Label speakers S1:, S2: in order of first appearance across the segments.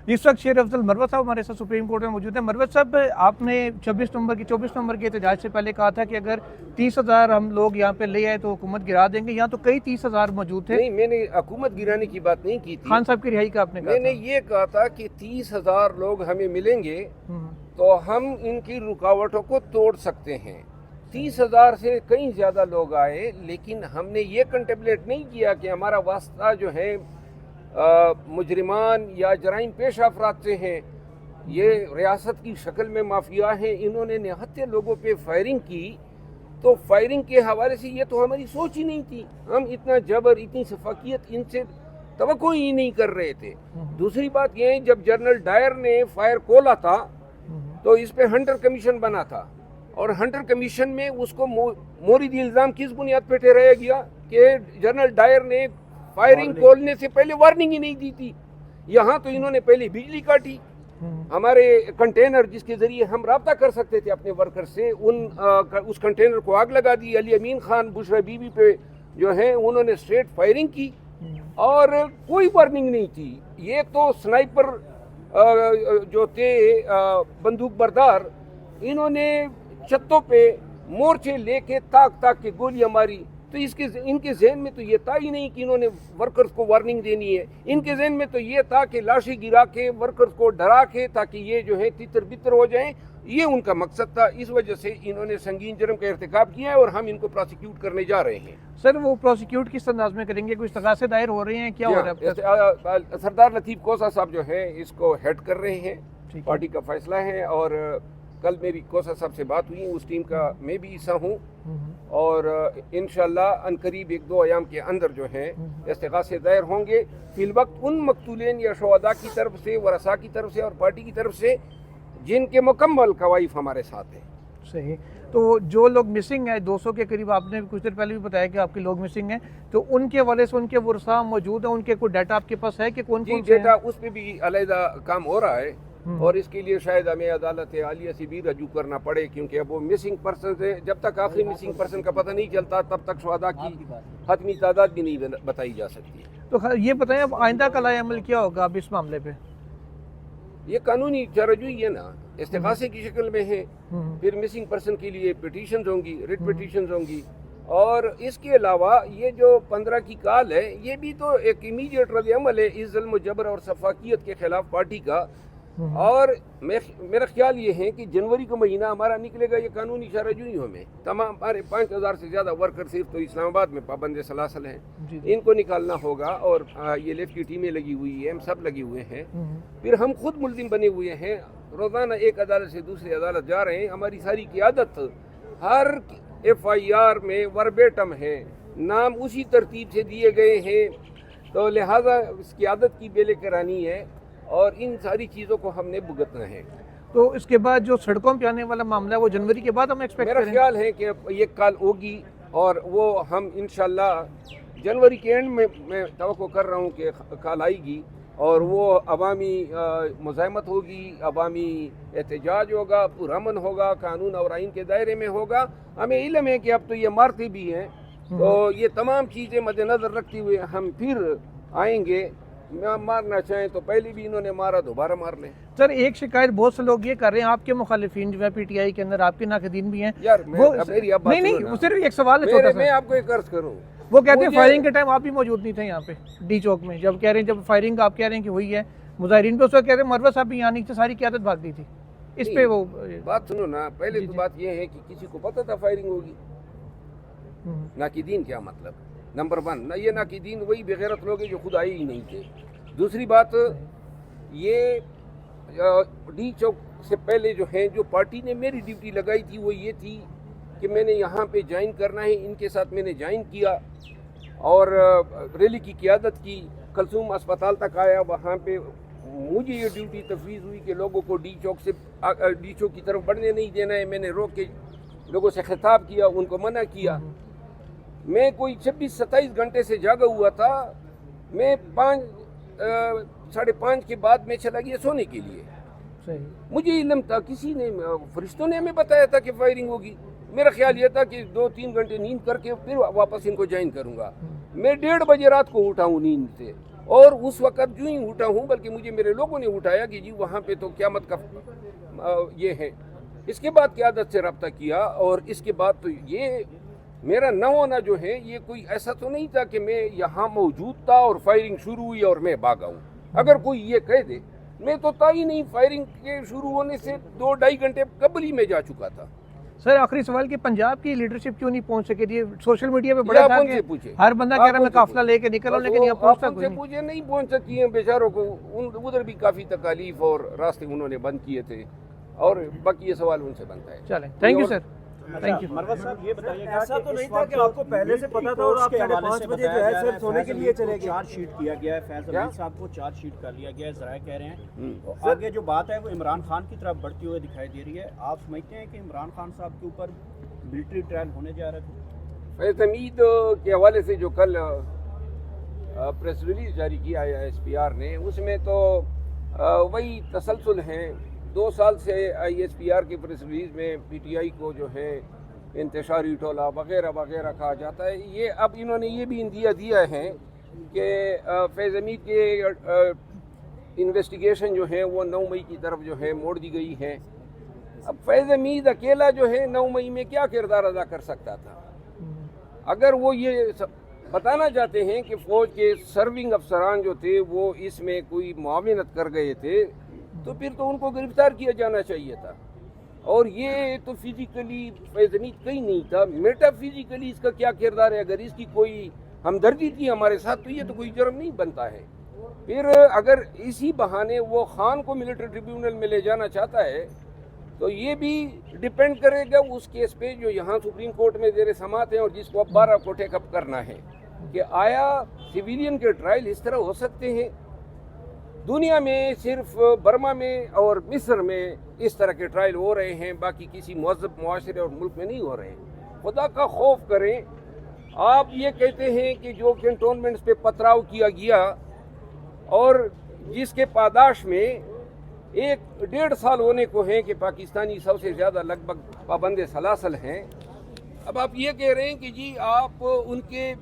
S1: اس وقت شیر افضل مروت صاحب ہمارے ساتھ سپریم کورٹ میں موجود ہیں۔ مروت صاحب، آپ نے 24 نومبر کے احتجاج سے پہلے کہا تھا کہ اگر 30,000 ہم لوگ یہاں پہ لے آئے تو حکومت گرا دیں گے، یہاں تو کئی 30,000 موجود تھے۔
S2: نہیں، میں نے حکومت گرانے کی بات نہیں کی تھی،
S1: خان صاحب کی رہائی کا آپ نے کہا
S2: میں نے یہ کہا تھا کہ 30,000 لوگ ہمیں ملیں گے تو ہم ان کی رکاوٹوں کو توڑ سکتے ہیں۔ 30,000 سے کئی زیادہ لوگ آئے، لیکن ہم نے یہ کنٹمپلیٹ نہیں کیا کہ ہمارا واسطہ جو ہے مجرمان یا جرائم پیش افراد سے ہیں، یہ ریاست کی شکل میں مافیا ہیں، انہوں نے نہتے لوگوں پہ فائرنگ کی، تو فائرنگ کے حوالے سے یہ تو ہماری سوچ ہی نہیں تھی، ہم اتنا جبر اتنی شفاقیت ان سے توقع ہی نہیں کر رہے تھے۔ دوسری بات یہ ہے، جب جنرل ڈائر نے فائر کھولا تھا تو اس پہ ہنٹر کمیشن بنا تھا، اور ہنٹر کمیشن میں اس کو موردی الزام کس بنیاد پہ ٹھہرایا گیا کہ جنرل ڈائر نے فائرنگ کھولنے سے پہلے وارننگ ہی نہیں دی تھی۔ یہاں تو انہوں نے پہلے بجلی کاٹی، ہمارے کنٹینر جس کے ذریعے ہم رابطہ کر سکتے تھے اپنے ورکر سے، اس کنٹینر کو آگ لگا دی۔ علی امین خان بشرا بی بی پہ جو ہے انہوں نے اسٹریٹ فائرنگ کی اور کوئی وارننگ نہیں تھی۔ یہ تو سنائپر جو تھے بندوق بردار، انہوں نے چھتوں پہ مورچے لے کے تاک کے گولیاں ماری، تو ان کے ذہن میں تو یہ تھا ہی نہیں کہ انہوں نے ورکرز کو وارننگ دینی ہے، ان کے ذہن میں تو یہ تھا کہ لاشیں گرا کے ورکرز کو ڈرا کے تاکہ یہ جو ہے تتر بتر ہو جائیں، یہ ان کا مقصد تھا۔ اس وجہ سے انہوں نے سنگین جرم کا ارتکاب کیا ہے اور ہم ان کو پروسیکیوٹ کرنے جا رہے ہیں۔
S1: سر، وہ پروسیکیوٹ کس انداز میں کریں گے؟ کوئی استغاثے دائر ہو رہے ہیں؟ کیا ہو رہا ہے؟
S2: سردار لطیف کوسا صاحب جو ہے اس کو ہیڈ کر رہے ہیں، پارٹی کا فیصلہ ہے، اور کل میری کوسا صاحب سے بات ہوئی، اس ٹیم کا میں بھی حصہ ہوں، اور انشاءاللہ عنقریب 1-2 ایام کے اندر جو ہے استغاثے دائر ہوں گے۔ فی الوقت ان مقتولین یا شہداء کی طرف سے، ورثاء کی طرف سے اور پارٹی کی طرف سے جن کے مکمل کوائف ہمارے ساتھ ہیں۔
S1: صحیح۔ تو جو لوگ مسنگ ہیں 200 کے قریب، آپ نے کچھ دیر پہلے بھی بتایا کہ آپ کے لوگ مسنگ ہیں، تو ان کے حوالے سے ان کے ورثاء موجود ہیں، ان کے کوئی ڈیٹا آپ کے پاس ہے کہ کون کون سے ہیں؟
S2: ڈیٹا اس پہ بھی علیحدہ کام ہو رہا ہے، اور اس کے لیے شاید ہمیں عدالت عالیہ سے بھی رجوع کرنا پڑے، کیونکہ اب وہ مسنگ پرسن سے جب تک آخری مسنگ پرسن کا پتہ نہیں چلتا تب تک شہداء کی حتمی تعداد بھی نہیں بتائی جا سکتی۔
S1: تو یہ بتائیں اب آئندہ کا لائحہ عمل کیا ہوگا اب اس معاملے پہ؟
S2: یہ قانونی چارجوئی ہے نا، استغاثے کی شکل میں ہے، پھر مسنگ پرسن کے لیے پٹیشنز ہوں گی، ریٹ پٹیشنز ہوں گی، اور اس کے علاوہ یہ جو 15 کی کال ہے یہ بھی تو ایک امیڈیٹ رد عمل ہے اس ظلم و جبر اور شفافیت کے خلاف پارٹی کا، اور میرا خیال یہ ہے کہ جنوری کا مہینہ ہمارا نکلے گا یہ قانونی چارجوئیوں میں، تمام ہمارے 5,000 سے زیادہ ورکر صرف تو اسلام آباد میں پابند سلاسل ہیں، ان کو نکالنا ہوگا، اور یہ لیفٹ کی ٹیمیں لگی ہوئی ہیں، ہم سب لگے ہوئے ہیں، پھر ہم خود ملزم بنے ہوئے ہیں، روزانہ ایک عدالت سے دوسری عدالت جا رہے ہیں، ہماری ساری قیادت ہر FIR میں وربیٹم ہے، نام اسی ترتیب سے دیے گئے ہیں، تو لہٰذا اس قیادت کی بیلے کرانی ہے اور ان ساری چیزوں کو ہم نے بھگتنا ہے۔
S1: تو اس کے بعد جو سڑکوں پہ آنے والا معاملہ ہے وہ جنوری کے بعد ہم ایکسپیکٹ کریں؟
S2: میرا خیال ہے کہ یہ کال ہوگی، اور وہ ہم انشاءاللہ جنوری کے اینڈ میں توقع کر رہا ہوں کہ کال آئے گی، اور وہ عوامی مزاحمت ہوگی، عوامی احتجاج ہوگا، پرامن ہوگا، قانون اور آئین کے دائرے میں ہوگا۔ ہمیں علم ہے کہ اب تو یہ مارتے بھی ہیں، تو یہ تمام چیزیں مد نظر رکھتے ہوئے ہم پھر آئیں گے۔ مارنا چاہیں تو پہلے بھی انہوں نے مارا، دوبارہ مار لیں۔
S1: سر، ایک شکایت بہت سے لوگ یہ کر رہے ہیں، آپ کے مخالفین جو ہے PTI کے اندر آپ کے ناقدین بھی ہیں،
S2: یار نہیں،
S1: وہ صرف ایک سوال ہے چھوٹا سا،
S2: میں آپ کو ایک عرض کروں،
S1: وہ کہتے ہیں فائرنگ کے ٹائم آپ بھی موجود نہیں تھے یہاں پہ ڈی چوک میں، جب کہہ رہے ہیں جب فائرنگ آپ کہہ رہے ہیں کہ ہوئی ہے، مظاہرین پہ اس وقت کہتے ہیں مروت صاحب بھی یہاں نہیں تھے، ساری قیادت بھاگ گئی تھی، اس پہ وہ
S2: بات سنو نا، پہلے تو بات یہ ہے کہ کسی کو پتہ تھا فائرنگ ہوگی؟ ناقدین کیا مطلب؟ نمبر 1 یہ ناقدین وہی بغیرت لوگ ہیں جو خود آئے ہی نہیں تھے۔ دوسری بات، یہ ڈی چوک سے پہلے جو ہے جو پارٹی نے میری ڈیوٹی لگائی تھی وہ یہ تھی کہ میں نے یہاں پہ جوائن کرنا ہے، ان کے ساتھ میں نے جوائن کیا اور ریلی کی قیادت کی، کلثوم اسپتال تک آیا، وہاں پہ مجھے یہ ڈیوٹی تفویض ہوئی کہ لوگوں کو ڈی چوک کی طرف بڑھنے نہیں دینا ہے، میں نے روک کے لوگوں سے خطاب کیا، ان کو منع کیا۔ میں کوئی 26-27 گھنٹے سے جاگا ہوا تھا، میں 5:30 کے بعد میں چلا گیا سونے کے لیے۔ مجھے علم تھا، کسی نے فرشتوں نے ہمیں بتایا تھا کہ فائرنگ ہوگی، میرا خیال یہ تھا کہ 2-3 گھنٹے نیند کر کے پھر واپس ان کو جوائن کروں گا۔ میں 1:30 بجے رات کو اٹھا ہوں نیند سے، اور اس وقت جو ہی اٹھا ہوں، بلکہ مجھے میرے لوگوں نے اٹھایا کہ جی وہاں پہ تو قیامت کا یہ ہے. اس کے بعد قیادت سے رابطہ کیا، اور اس کے بعد تو یہ میرا نہ ہونا جو ہے یہ کوئی ایسا تو نہیں تھا کہ میں یہاں موجود تھا اور فائرنگ شروع ہوئی اور میں بھاگا ہوں. اگر کوئی یہ کہہ دے، میں تو تھا ہی نہیں، فائرنگ کے شروع ہونے سے 2-2.5 گھنٹے قبل ہی میں جا چکا تھا.
S1: سر آخری سوال کہ پنجاب کی لیڈرشپ کیوں نہیں پہنچ سکی تھی؟ سوشل میڈیا پہ بڑا
S2: آپ
S1: تھا
S2: ان
S1: کہ
S2: سے پوچھیں،
S1: ہر بندہ کہہ رہا ہے میں قافلہ لے کے نکلا ہوں، لیکن یہاں پہنچتا
S2: آپ ان
S1: کوئی
S2: سے
S1: نہیں.
S2: پوچھیں، نہیں پہنچ سکتی ہیں بیچاروں کو. ادھر بھی کافی تکالیف اور راستے انہوں نے بند کیے تھے، اور باقی یہ سوال ان سے بنتا ہے.
S1: چلیں thank you sir, thank you.
S3: Marwat صاحب یہ بتائیے گا
S4: ایسا تو نہیں تھا کہ آپ کو پہلے سے پتا تھا اور آپ 5:30 بجے جو ہے صرف سونے کے لیے چلے گئے؟
S3: چارج شیٹ کیا گیا ہے، فیض علی صاحب کو چارج شیٹ کر لیا گیا ہے، ذرائع کہہ رہے ہیں. آگے جو بات ہے وہ عمران خان کی طرف بڑھتی ہوئی دکھائی دے رہی ہے. آپ سمجھتے ہیں کہ عمران خان صاحب کے اوپر ملٹری ٹرائل ہونے جا رہے تھے؟
S2: فیض حمید کے حوالے سے جو کل پریس ریلیز جاری کیا ہے ISPR نے، اس میں تو وہی تسلسل ہیں. 2 سال سے ISPR کی پریس ریلیز میں PTI کو جو ہے انتشاری ٹولہ وغیرہ وغیرہ کہا جاتا ہے. یہ اب انہوں نے یہ بھی اندیا دیا ہے کہ فیض حمید کے انویسٹیگیشن جو ہے وہ 9 مئی کی طرف جو ہے موڑ دی گئی ہے. اب فیض حمید اکیلا جو ہے 9 مئی میں کیا کردار ادا کر سکتا تھا؟ اگر وہ یہ بتانا چاہتے ہیں کہ فوج کے سرونگ افسران جو تھے وہ اس میں کوئی معاونت کر گئے تھے، تو پھر تو ان کو گرفتار کیا جانا چاہیے تھا. اور یہ تو فزیکلی فیض حمید کہیں نہیں تھا، میٹا فزیکلی اس کا کیا کردار ہے؟ اگر اس کی کوئی ہمدردی تھی ہمارے ساتھ تو یہ تو کوئی جرم نہیں بنتا ہے. پھر اگر اسی بہانے وہ خان کو ملٹری ٹریبیونل میں لے جانا چاہتا ہے تو یہ بھی ڈیپینڈ کرے گا اس کیس پہ جو یہاں سپریم کورٹ میں زیر سماعت ہے اور جس کو اب 12 کو ٹیک اپ کرنا ہے، کہ آیا سویلین کے ٹرائل اس طرح ہو سکتے ہیں؟ دنیا میں صرف برما میں اور مصر میں اس طرح کے ٹرائل ہو رہے ہیں، باقی کسی مہذب معاشرے اور ملک میں نہیں ہو رہے ہیں. خدا کا خوف کریں. آپ یہ کہتے ہیں کہ جو کنٹونمنٹس پہ پتھراؤ کیا گیا اور جس کے پاداش میں 1-1.5 سال ہونے کو ہیں کہ پاکستانی سب سے زیادہ لگ بھگ پابند سلاسل ہیں، اب آپ یہ کہہ رہے ہیں کہ جی آپ ان کے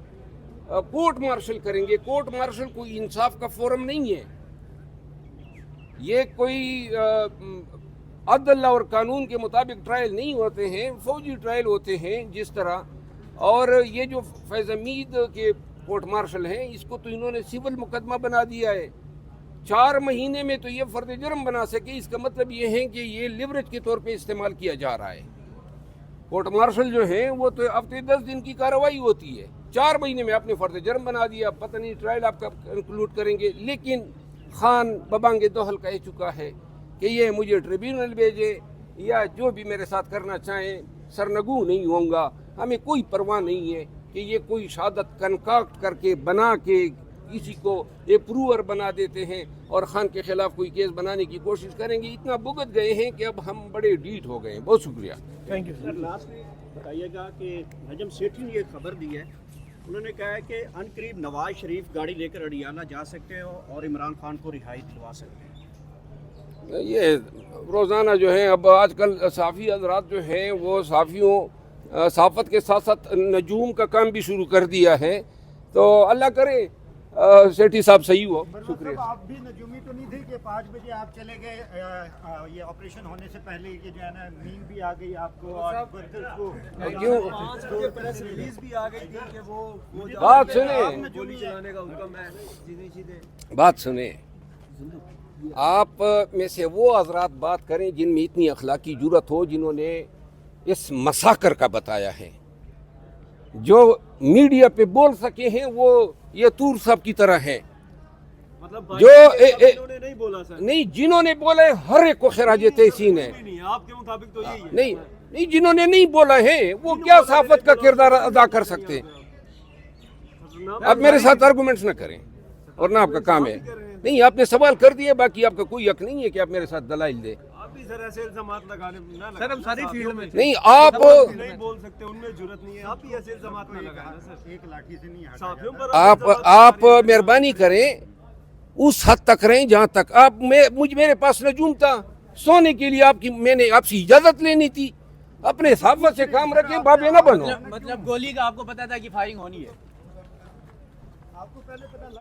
S2: کورٹ مارشل کریں گے. کورٹ مارشل کوئی انصاف کا فورم نہیں ہے، یہ کوئی عدل اور قانون کے مطابق ٹرائل نہیں ہوتے ہیں، فوجی ٹرائل ہوتے ہیں جس طرح. اور یہ جو فیض حمید کے کورٹ مارشل ہیں اس کو تو انہوں نے سول مقدمہ بنا دیا ہے. 4 مہینے میں تو یہ فرد جرم بنا سکے. اس کا مطلب یہ ہے کہ یہ لیوریج کے طور پہ استعمال کیا جا رہا ہے. کورٹ مارشل جو ہیں وہ تو ہفتے 10 دن کی کارروائی ہوتی ہے، 4 مہینے میں آپ نے فرد جرم بنا دیا. پتہ نہیں ٹرائل آپ کا انکلوڈ کریں گے. لیکن خان ببانگ دوحل کہہ چکا ہے کہ یہ مجھے ٹریبیونل بھیجے یا جو بھی میرے ساتھ کرنا چاہیں، سرنگو نہیں ہوں گا. ہمیں کوئی پرواہ نہیں ہے کہ یہ کوئی شہادت کنکاکٹ کر کے بنا کے کسی کو اپروور بنا دیتے ہیں اور خان کے خلاف کوئی کیس بنانے کی کوشش کریں گے. اتنا بھگت گئے ہیں کہ اب ہم بڑے ڈیٹ ہو گئے ہیں. بہت شکریہ.
S1: تھینک یو
S3: سر لاسٹ میں بتائیے گا کہ نجم سیٹھی نے یہ خبر دی ہے، انہوں نے کہا ہے کہ ان قریب نواز شریف گاڑی لے کر اڈیالہ جا سکتے ہو اور عمران خان کو رہائی دلوا سکتے ہیں.
S2: یہ روزانہ جو ہے اب آج کل صحافی حضرات جو ہیں وہ صحافت کے ساتھ ساتھ نجوم کا کام بھی شروع کر دیا ہے. تو اللہ کرے سیٹھی صاحب صحیح ہو. شکریہ.
S4: آپ بھی نجومی تو نہیں تھے کہ 5 بجے آپ چلے گئے یہ آپریشن ہونے سے پہلے، کہ جو ہے نا نیند بھی آ گئی آپ کو اور
S2: کیوں؟
S4: پریس ریلیز بھی آ گئی تھی کہ وہ
S2: بات سنیں،
S4: گولی چلانے کا ان کا
S2: بات سنیں. آپ میں سے وہ حضرات بات کریں جن میں اتنی اخلاقی جرت ہو، جنہوں نے اس مساکر کا بتایا ہے. جو میڈیا پہ بول سکے ہیں وہ یہ تور صاحب کی طرح ہیں.
S4: مطلب
S2: جو
S4: نہیں بولا سر،
S2: نہیں، جنہوں نے بولا ہے ہر ایک کو خراج تحسین ہے.
S4: آپ کے مطابق تو یہی ہے.
S2: نہیں، جنہوں نے نہیں بولا ہے وہ کیا صحافت کا کردار ادا کر سکتے ہیں؟ آپ میرے ساتھ آرگومنٹس نہ کریں اور نہ آپ کا کام ہے. نہیں، آپ نے سوال کر دیا، باقی آپ کا کوئی حق نہیں ہے کہ آپ میرے ساتھ دلائل دیں.
S4: آپ بھی سر ایسے الزامات لگانے نہ
S1: سر ہم ساری فیلڈ میں
S2: نہیں، آپ
S4: نہیں بول سکتے، ان میں جرت نہیں ہے. آپ بھی ایسے الزامات نہ لگائیں سر. ایک لاٹھی سے نہیں صحافیوں پر
S2: آپ مہربانی کریں، اس حد تک رہیں جہاں تک آپ میرے پاس نجوم تھا سونے کے لیے میں نے آپ سے اجازت لینی تھی. اپنے صحافت سے کام رکھیں، بابے نہ بنو.
S5: مطلب گولی کا آپ کو پتا تھا کہ فائرنگ ہونی ہے؟
S4: آپ کو پہلے پتا